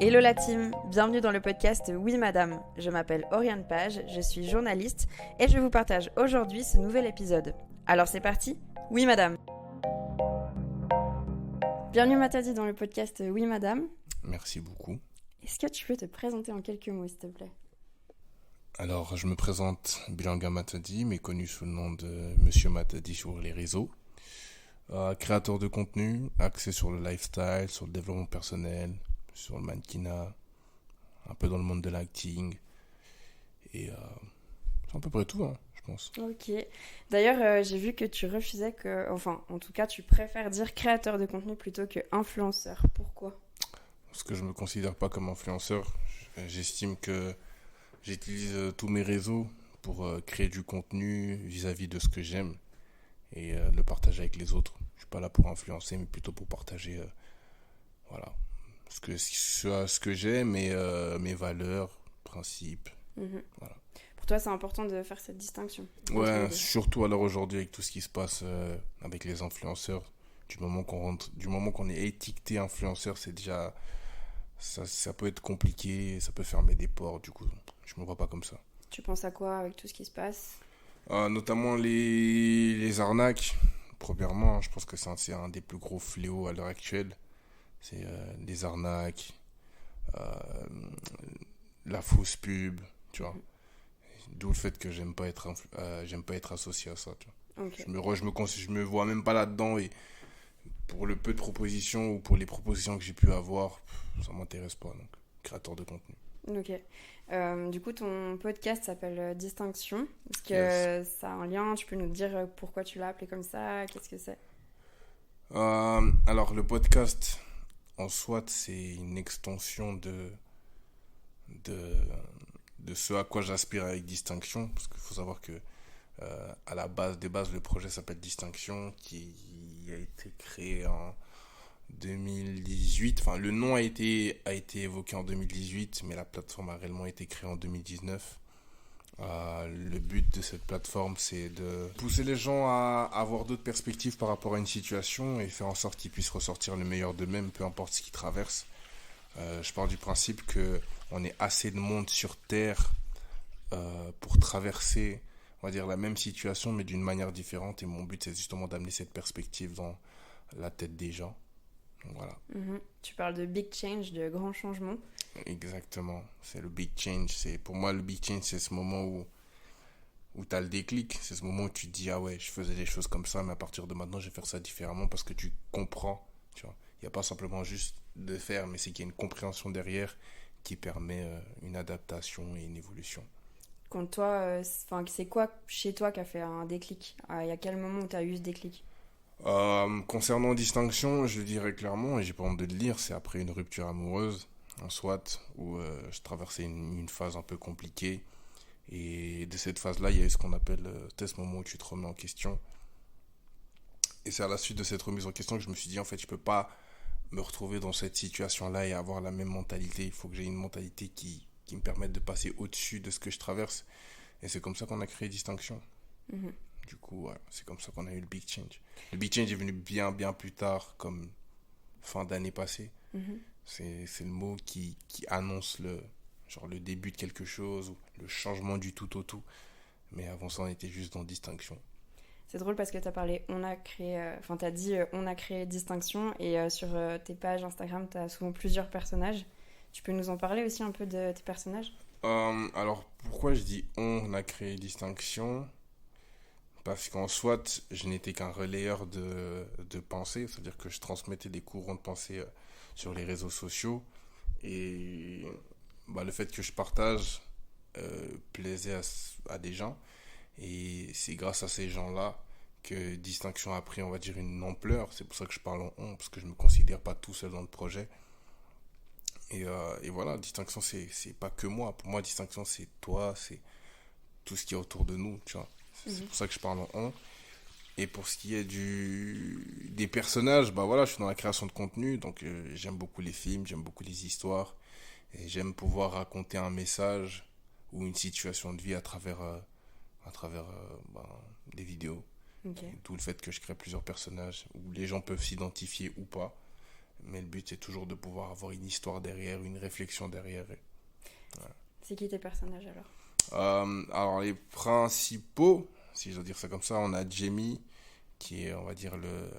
Hello la team, bienvenue dans le podcast Oui Madame. Je m'appelle Oriane Page, je suis journaliste et je vous partage aujourd'hui ce nouvel épisode. Alors c'est parti, Oui Madame. Bienvenue Matadi dans le podcast Oui Madame. Merci beaucoup. Est-ce que tu peux te présenter en quelques mots s'il te plaît? Alors, je me présente Bilanga Matadi, mais connu sous le nom de Monsieur Matadi sur les réseaux. Créateur de contenu, axé sur le lifestyle, sur le développement personnel, sur le mannequinat, un peu dans le monde de l'acting. Et c'est à peu près tout, je pense. Ok. D'ailleurs, j'ai vu que tu refusais en tout cas, tu préfères dire créateur de contenu plutôt que influenceur. Pourquoi? Parce que je me considère pas comme influenceur. J'estime que j'utilise tous mes réseaux pour créer du contenu vis-à-vis de ce que j'aime et le partager avec les autres. Je suis pas là pour influencer, mais plutôt pour partager, voilà, ce que j'aime et mes valeurs, principes. Voilà. Pour toi, c'est important de faire cette distinction. Ouais, surtout à l'heure aujourd'hui avec tout ce qui se passe avec les influenceurs. Du moment qu'on est étiqueté influenceur, c'est déjà ça peut être compliqué, ça peut fermer des portes. Du coup, je me vois pas comme ça. Tu penses à quoi avec tout ce qui se passe? Notamment les arnaques. Premièrement, je pense que c'est un des plus gros fléaux à l'heure actuelle. C'est les arnaques, la fausse pub, tu vois. D'où le fait que j'aime pas être associé à ça, tu vois. Okay. Je me vois même pas là-dedans et pour le peu de propositions ou pour les propositions que j'ai pu avoir, ça m'intéresse pas, donc créateur de contenu. Ok. Du coup, ton podcast s'appelle Distinction. Est-ce que Yes. ça a un lien? Tu peux nous dire pourquoi tu l'as appelé comme ça? Qu'est-ce que c'est? Alors, le podcast, en soi, c'est une extension de, de ce à quoi j'aspire avec Distinction, parce qu'il faut savoir que à la base des bases, le projet s'appelle Distinction, qui a été créé en 2018. Enfin, le nom a été évoqué en 2018, mais la plateforme a réellement été créée en 2019. Le but de cette plateforme, c'est de pousser les gens à avoir d'autres perspectives par rapport à une situation et faire en sorte qu'ils puissent ressortir le meilleur d'eux-mêmes, peu importe ce qu'ils traversent. Je pars du principe que on est assez de monde sur Terre pour traverser, on va dire, la même situation, mais d'une manière différente. Et mon but, c'est justement d'amener cette perspective dans la tête des gens. Donc voilà. Tu parles de big change, de grands changements. Exactement. C'est le big change. Pour moi, le big change, c'est ce moment où tu as le déclic. C'est ce moment où tu te dis, ah ouais, je faisais les choses comme ça, mais à partir de maintenant, je vais faire ça différemment parce que tu comprends. Tu vois. Il n'y a pas simplement juste de faire, mais c'est qu'il y a une compréhension derrière qui permet une adaptation et une évolution. Quand toi, c'est quoi chez toi qui a fait un déclic? Il y a quel moment où tu as eu ce déclic? Concernant Distinction, je dirais clairement, et j'ai pas honte de le dire, c'est après une rupture amoureuse, en soit, où je traversais une phase un peu compliquée. Et de cette phase-là, il y a eu ce qu'on appelle ce moment où tu te remets en question. Et c'est à la suite de cette remise en question que je me suis dit, en fait, je peux pas me retrouver dans cette situation-là et avoir la même mentalité. Il faut que j'ai une mentalité qui me permette de passer au-dessus de ce que je traverse. Et c'est comme ça qu'on a créé Distinction. Du coup, ouais, c'est comme ça qu'on a eu le Big Change. Le Big Change est venu bien, bien plus tard, comme fin d'année passée. C'est le mot qui annonce le début de quelque chose, ou le changement du tout au tout. Mais avant ça, on était juste dans Distinction. C'est drôle parce que t'as dit on a créé Distinction et sur tes pages Instagram, t'as souvent plusieurs personnages. Tu peux nous en parler aussi un peu de tes personnages? Alors, pourquoi je dis on a créé Distinction? Parce qu'en soit, je n'étais qu'un relayeur de pensée, c'est-à-dire que je transmettais des courants de pensée sur les réseaux sociaux. Et le fait que je partage plaisait à des gens. Et c'est grâce à ces gens-là que Distinction a pris, on va dire, une ampleur. C'est pour ça que je parle en on, parce que je ne me considère pas tout seul dans le projet. Et voilà, Distinction, c'est pas que moi. Pour moi, Distinction, c'est toi, c'est tout ce qui est autour de nous, tu vois. C'est pour ça que je parle en on. Et pour ce qui est des personnages, je suis dans la création de contenu, donc j'aime beaucoup les films, j'aime beaucoup les histoires, et j'aime pouvoir raconter un message ou une situation de vie à travers des vidéos. Okay. D'où le fait que je crée plusieurs personnages où les gens peuvent s'identifier ou pas. Mais le but, c'est toujours de pouvoir avoir une histoire derrière, une réflexion derrière. C'est qui tes personnages alors? Alors, les principaux, si je dois dire ça comme ça, on a Jamie, qui est, on va dire, le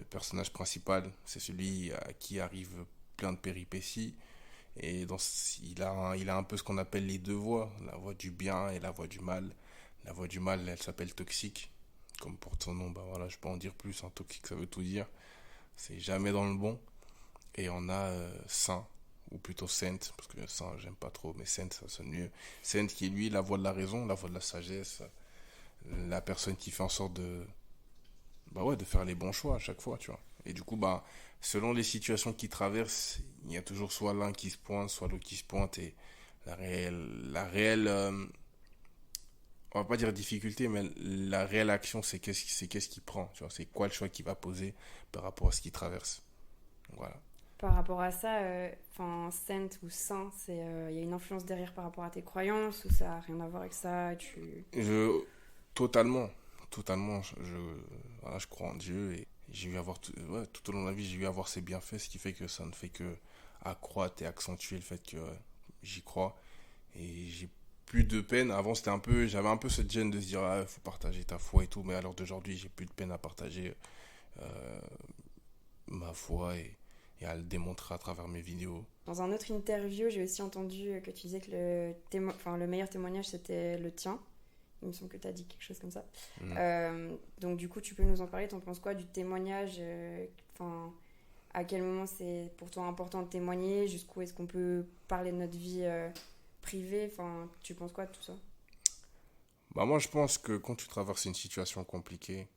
personnage principal. C'est celui à qui arrive plein de péripéties. Et il a un peu ce qu'on appelle les deux voix, la voix du bien et la voix du mal. La voix du mal, elle s'appelle toxique. Comme pour son nom, bah voilà, je peux en dire plus. Hein, toxique, ça veut tout dire. C'est jamais dans le bon. Et on a Saint, ou plutôt Saint, parce que Saint, j'aime pas trop, mais Saint, ça sonne mieux. Saint qui est lui la voix de la raison, la voix de la sagesse, la personne qui fait en sorte bah ouais, de faire les bons choix à chaque fois, tu vois. Et du coup, bah, selon les situations qu'ils traversent, il y a toujours soit l'un qui se pointe, soit l'autre qui se pointe, et la réelle, on va pas dire difficulté, mais la réelle action, c'est qu'est-ce qu'il prend, tu vois, c'est quoi le choix qu'il va poser par rapport à ce qu'il traverse. Voilà. Par rapport à ça, enfin, saint ou saint, il y a une influence derrière par rapport à tes croyances ou ça n'a rien à voir avec ça, Je, totalement, totalement, voilà, je crois en Dieu et j'ai eu à voir, ouais, tout au long de la vie, j'ai eu à voir ses bienfaits, ce qui fait que ça ne fait que accroître et accentuer le fait que j'y crois. Et j'ai plus de peine. Avant, j'avais un peu cette gêne de se dire, ah, faut partager ta foi et tout, mais à l'heure d'aujourd'hui, j'ai plus de peine à partager euh, ma foi et à le démontrer à travers mes vidéos. Dans un autre interview, j'ai aussi entendu que tu disais que le meilleur témoignage, c'était le tien. Il me semble que tu as dit quelque chose comme ça. Donc du coup, tu peux nous en parler. T'en penses quoi du témoignage à quel moment c'est pour toi important de témoigner? Jusqu'où est-ce qu'on peut parler de notre vie privée? Tu penses quoi de tout ça? Bah moi, je pense que quand tu traverses une situation compliquée,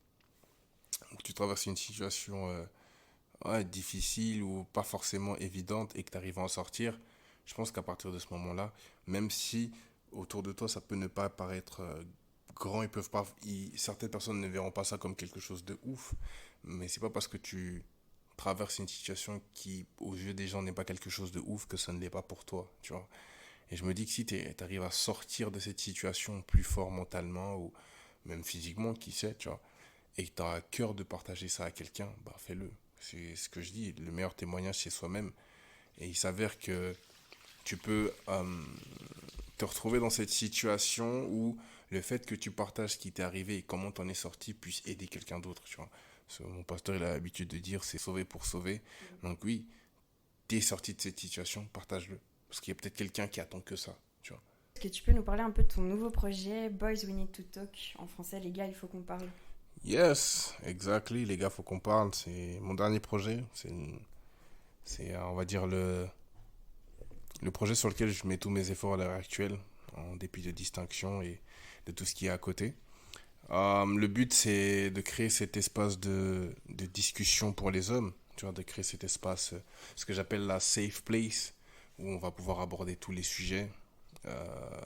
que tu traverses une situation ouais, difficile ou pas forcément évidente et que tu arrives à en sortir, je pense qu'à partir de ce moment-là, même si autour de toi ça peut ne pas paraître grand, certaines personnes ne verront pas ça comme quelque chose de ouf, mais c'est pas parce que tu traverses une situation qui aux yeux des gens n'est pas quelque chose de ouf que ça ne l'est pas pour toi, tu vois. Et je me dis que si tu arrives à sortir de cette situation plus fort mentalement ou même physiquement, qui sait, tu vois, et que tu as à cœur de partager ça à quelqu'un, bah fais-le. C'est ce que je dis, le meilleur témoignage c'est soi-même. Et il s'avère que tu peux te retrouver dans cette situation où le fait que tu partages ce qui t'est arrivé et comment t'en es sorti puisse aider quelqu'un d'autre, tu vois. Mon pasteur, il a l'habitude de dire c'est sauver pour sauver. Donc oui, t'es sorti de cette situation, partage-le. Parce qu'il y a peut-être quelqu'un qui attend que ça, tu vois. Est-ce que tu peux nous parler un peu de ton nouveau projet, Boys We Need to Talk? En français, les gars, il faut qu'on parle. Yes, exactly, les gars, faut qu'on parle. C'est mon dernier projet. On va dire, le projet sur lequel je mets tous mes efforts à l'heure actuelle, en dépit de distinction et de tout ce qui est à côté. Le but, c'est de créer cet espace de discussion pour les hommes, tu vois, de créer cet espace, ce que j'appelle la safe place, où on va pouvoir aborder tous les sujets, euh,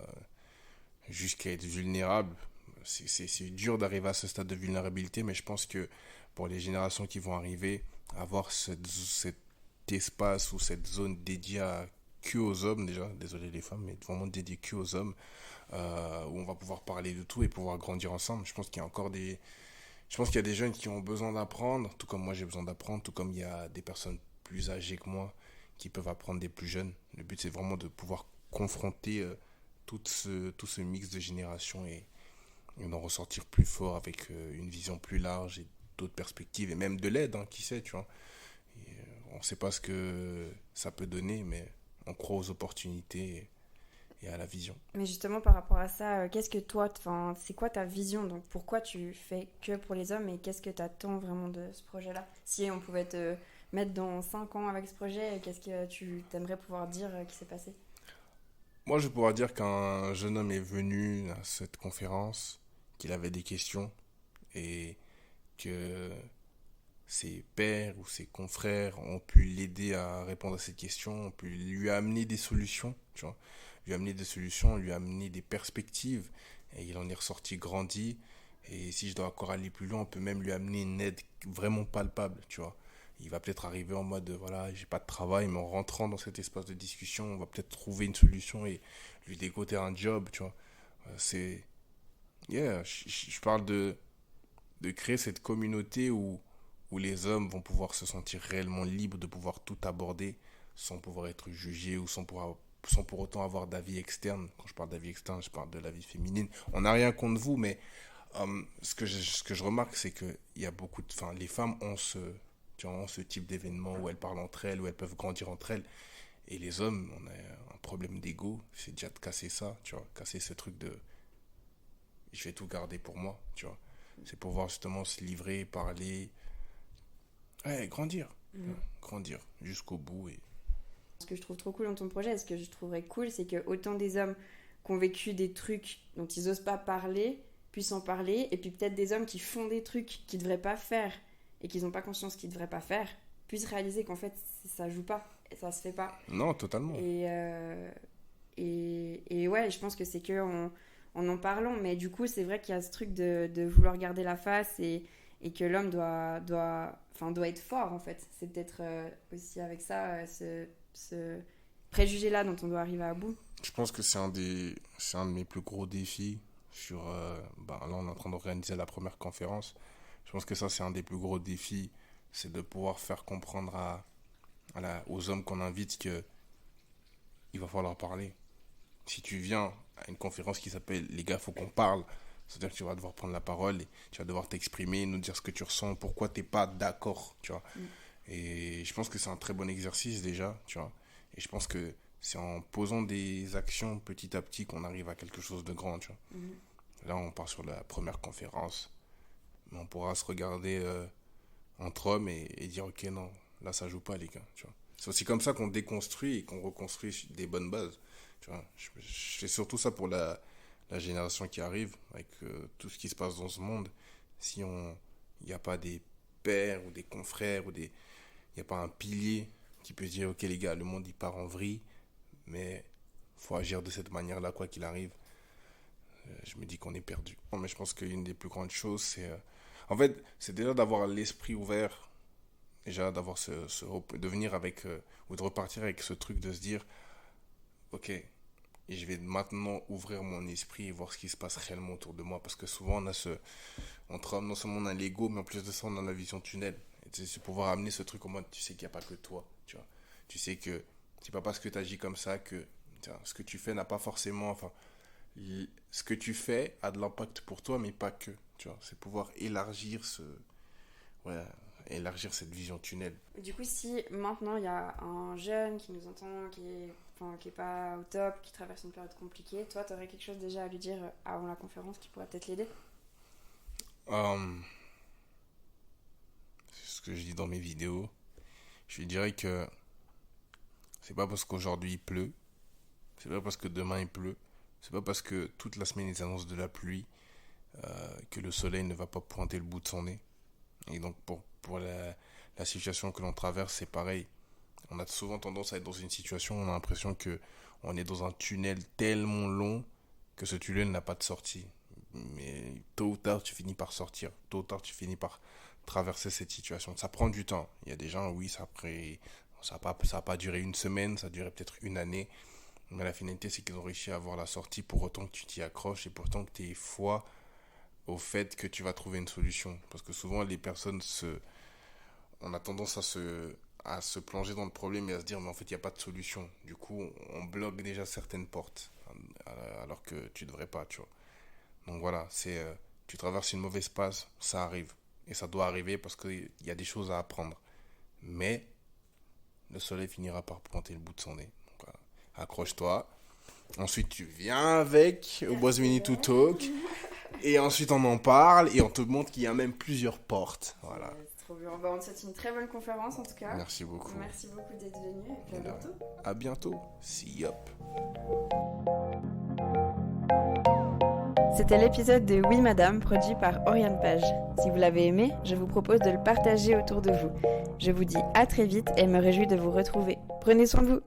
jusqu'à être vulnérable. C'est dur d'arriver à ce stade de vulnérabilité, mais je pense que pour les générations qui vont arriver, avoir cet espace ou cette zone dédiée que aux hommes, déjà, désolé les femmes, mais vraiment dédiée que aux hommes, où on va pouvoir parler de tout et pouvoir grandir ensemble. Je pense qu'il y a des jeunes qui ont besoin d'apprendre, tout comme moi j'ai besoin d'apprendre, tout comme il y a des personnes plus âgées que moi qui peuvent apprendre des plus jeunes. Le but c'est vraiment de pouvoir confronter tout ce mix de générations et d'en ressortir plus fort avec une vision plus large et d'autres perspectives et même de l'aide, hein, qui sait, tu vois. On ne sait pas ce que ça peut donner, mais on croit aux opportunités et à la vision. Mais justement, par rapport à ça, qu'est-ce que toi, c'est quoi ta vision? Donc, pourquoi tu fais que pour les hommes et qu'est-ce que tu attends vraiment de ce projet-là? Si on pouvait te mettre dans 5 ans avec ce projet, qu'est-ce que tu t'aimerais pouvoir dire qui s'est passé? Moi, je pourrais dire qu'un jeune homme est venu à cette conférence, qu'il avait des questions et que ses pairs ou ses confrères ont pu l'aider à répondre à ces questions, ont pu lui amener des solutions, tu vois, lui amener des solutions, lui amener des perspectives, et il en est ressorti grandi. Et si je dois encore aller plus loin, on peut même lui amener une aide vraiment palpable, tu vois. Il va peut-être arriver en mode, voilà, j'ai pas de travail, mais en rentrant dans cet espace de discussion, on va peut-être trouver une solution et lui dégoter un job, tu vois. Yeah, je parle de créer cette communauté où où les hommes vont pouvoir se sentir réellement libres de pouvoir tout aborder sans pouvoir être jugés ou sans pour autant avoir d'avis externe. Quand je parle d'avis externe, je parle de l'avis féminine. On n'a rien contre vous, mais ce que je remarque, c'est que il y a beaucoup de, les femmes ont ce type d'événement où elles parlent entre elles, où elles peuvent grandir entre elles. Et les hommes, on a un problème d'ego, c'est déjà de casser ça, tu vois, casser ce truc de je vais tout garder pour moi, tu vois. C'est pouvoir justement se livrer, parler, grandir, grandir jusqu'au bout. Et Ce que je trouve trop cool dans ton projet, ce que je trouverais cool, c'est que autant des hommes qui ont vécu des trucs dont ils n'osent pas parler, puissent en parler, et puis peut-être des hommes qui font des trucs qu'ils ne devraient pas faire et qu'ils n'ont pas conscience qu'ils ne devraient pas faire, puissent réaliser qu'en fait, ça joue pas, et ça se fait pas. Non, totalement. Et ouais, je pense que c'est que en parlant, mais du coup, c'est vrai qu'il y a ce truc de vouloir garder la face et que l'homme doit être fort, en fait. C'est peut-être aussi avec ça, ce préjugé-là dont on doit arriver à bout. Je pense que c'est un de mes plus gros défis sur... là, on est en train d'organiser la première conférence. Je pense que ça, c'est un des plus gros défis, c'est de pouvoir faire comprendre aux hommes qu'on invite que il va falloir parler. Si tu viens à une conférence qui s'appelle « Les gars, faut qu'on parle », c'est-à-dire que tu vas devoir prendre la parole et tu vas devoir t'exprimer, nous dire ce que tu ressens, pourquoi tu n'es pas d'accord, tu vois. Et je pense que c'est un très bon exercice déjà, tu vois. Et je pense que c'est en posant des actions petit à petit qu'on arrive à quelque chose de grand, tu vois. Là, on part sur la première conférence, mais on pourra se regarder entre hommes et dire « Ok, non, là, ça joue pas, les gars, tu vois. » C'est aussi comme ça qu'on déconstruit et qu'on reconstruit des bonnes bases. Tu vois, je fais surtout ça pour la génération qui arrive, avec tout ce qui se passe dans ce monde. Si il n'y a pas des pères ou des confrères, il n'y a pas un pilier qui peut dire, ok les gars, le monde il part en vrille, mais il faut agir de cette manière-là, quoi qu'il arrive. Je me dis qu'on est perdu. Mais je pense qu'une des plus grandes choses, c'est déjà d'avoir l'esprit ouvert, déjà d'avoir de venir avec, ou de repartir avec ce truc de se dire, ok, et je vais maintenant ouvrir mon esprit et voir ce qui se passe réellement autour de moi. Parce que souvent, entre hommes, non seulement on a l'ego, mais en plus de ça, on a la vision tunnel. Et c'est pouvoir amener ce truc au mode, tu sais qu'il n'y a pas que toi. Tu vois. Tu sais que c'est pas parce que tu agis comme ça que ce que tu fais n'a pas forcément... ce que tu fais a de l'impact pour toi, mais pas que. Tu vois. C'est pouvoir élargir cette vision tunnel. Du coup, si maintenant il y a un jeune qui nous entend, qui est pas au top, qui traverse une période compliquée, toi, tu aurais quelque chose déjà à lui dire avant la conférence qui pourrait peut-être l'aider? C'est ce que je dis dans mes vidéos. Je lui dirais que c'est pas parce qu'aujourd'hui il pleut, c'est pas parce que demain il pleut, c'est pas parce que toute la semaine ils annoncent de la pluie que le soleil ne va pas pointer le bout de son nez. Et donc pour la situation que l'on traverse, c'est pareil. On a souvent tendance à être dans une situation où on a l'impression qu'on est dans un tunnel tellement long que ce tunnel n'a pas de sortie. Mais tôt ou tard, tu finis par sortir. Tôt ou tard, tu finis par traverser cette situation. Ça prend du temps. Il y a des gens, oui, ça n'a pas duré une semaine, ça a duré peut-être une année. Mais la finalité, c'est qu'ils ont réussi à avoir la sortie pour autant que tu t'y accroches et pour autant que tu aies foi au fait que tu vas trouver une solution. Parce que souvent, les personnes on a tendance à se plonger dans le problème et à se dire mais en fait il n'y a pas de solution. Du coup on bloque déjà certaines portes alors que tu devrais pas, tu vois. Donc voilà, tu traverses une mauvaise passe, ça arrive et ça doit arriver parce qu'il y a des choses à apprendre, mais le soleil finira par pointer le bout de son nez. Donc, voilà. Accroche-toi, ensuite tu viens avec au Boss Mini to Talk et ensuite on en parle et on te montre qu'il y a même plusieurs portes. Voilà. Trop bien. On te souhaite une très bonne conférence en tout cas. Merci beaucoup. Merci beaucoup d'être venu et puis à bientôt. À bientôt. See up. C'était l'épisode de Oui Madame produit par Oriane Page. Si vous l'avez aimé, je vous propose de le partager autour de vous. Je vous dis à très vite et me réjouis de vous retrouver. Prenez soin de vous.